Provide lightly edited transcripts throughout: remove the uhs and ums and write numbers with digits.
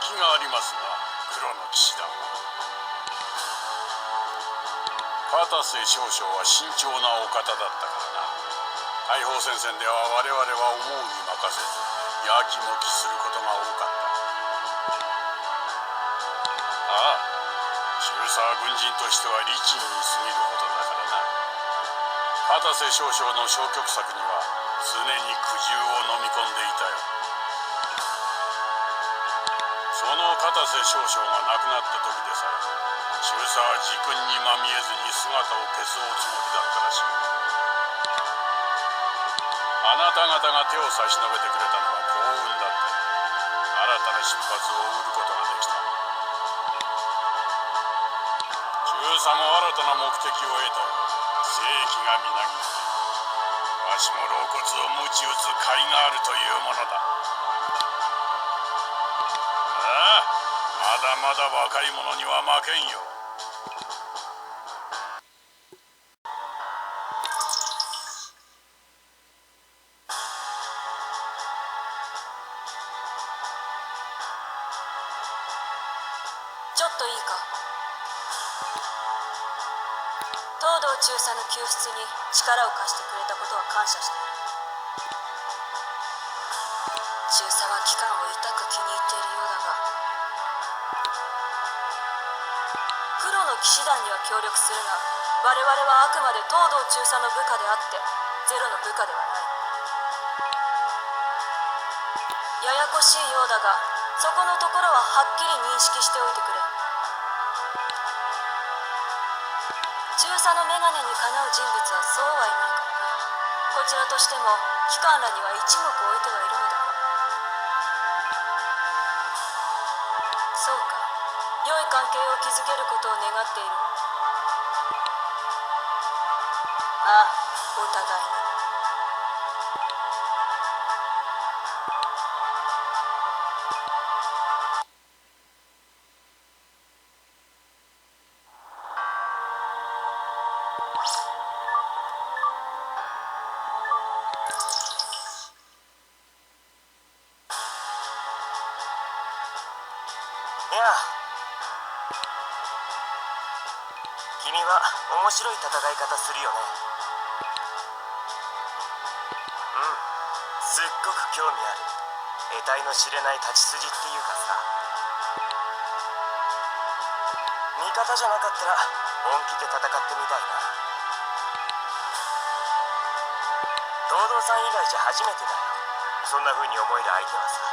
気がありますな、黒の騎士団は。片瀬少将は慎重なお方だったからな。大砲戦線では我々は思うに任せずやきもきすることが多かった。ああ、中佐軍人としては律儀に過ぎるほどだからな。片瀬少将の消極策には常に苦渋を飲み込んでいたよ。その片瀬少将が亡くなった時でさえ中佐は自君にまみえずに姿を消すおつもりだったらしい。あなた方が手を差し伸べてくれたのは幸運だった。新たな出発を売ることができた。中佐も新たな目的を得たよ。正義がみなぎってわしも老骨を鞭打つ甲斐があるというものだ。ああ、まだまだ若い者には負けんよ。ちょっといいか。東堂中佐の救出に力を貸してくれたことは感謝している。中佐は機関を痛く気に入っているようだが、黒の騎士団には協力するが、我々はあくまで東堂中佐の部下であってゼロの部下ではない。ややこしいようだが、そこのところははっきり認識しておいてくれ。中佐のメガネにかなう人物はそうはいないからな。こちらとしても機関らには一目置いてはいるのだが。そうか、良い関係を築けることを願っている。ああ、お互いに。いや、君は面白い戦い方するよね。うん、すっごく興味ある。得体の知れない立ち筋っていうかさ。味方じゃなかったら本気で戦ってみたいな。東堂さん以外じゃ初めてだよ、そんな風に思える相手はさ。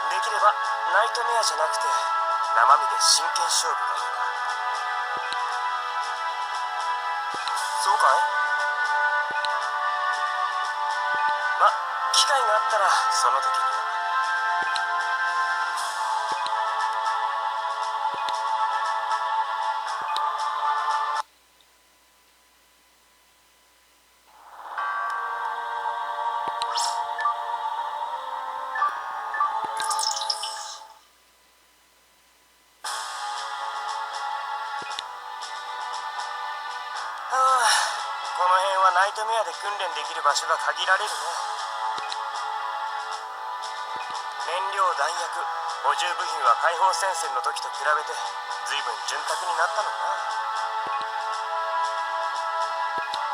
できればナイトメアじゃなくて生身で真剣勝負がいいな。そうかい？ま、機会があったらその時には。この辺はナイトメアで訓練できる場所が限られるね。燃料弾薬補充部品は解放戦線の時と比べて随分潤沢になったのにな。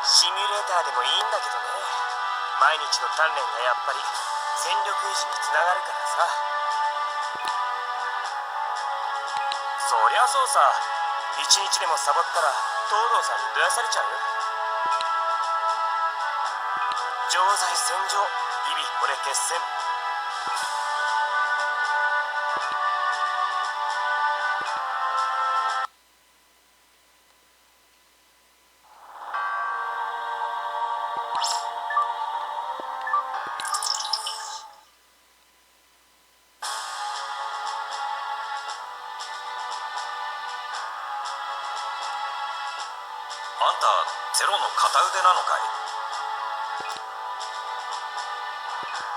シミュレーターでもいいんだけどね、毎日の鍛錬がやっぱり戦力維持につながるからさ。そりゃそうさ、一日でもサボったら東堂さんにどやされちゃうよ。常在戦場、日々これ決戦。あんたゼロの片腕なのかい？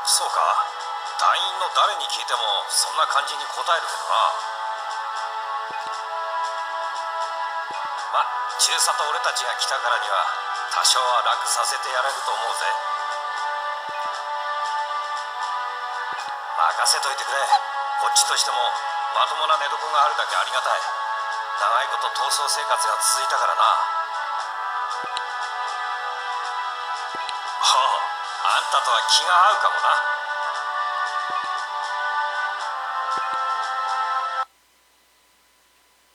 そうか、隊員の誰に聞いてもそんな感じに答えるけどな。ま、中佐と俺たちが来たからには多少は楽させてやれると思うぜ。任せといてくれ。こっちとしてもまともな寝床があるだけありがたい。長いこと逃走生活が続いたからな。あんたとは気が合うかもな。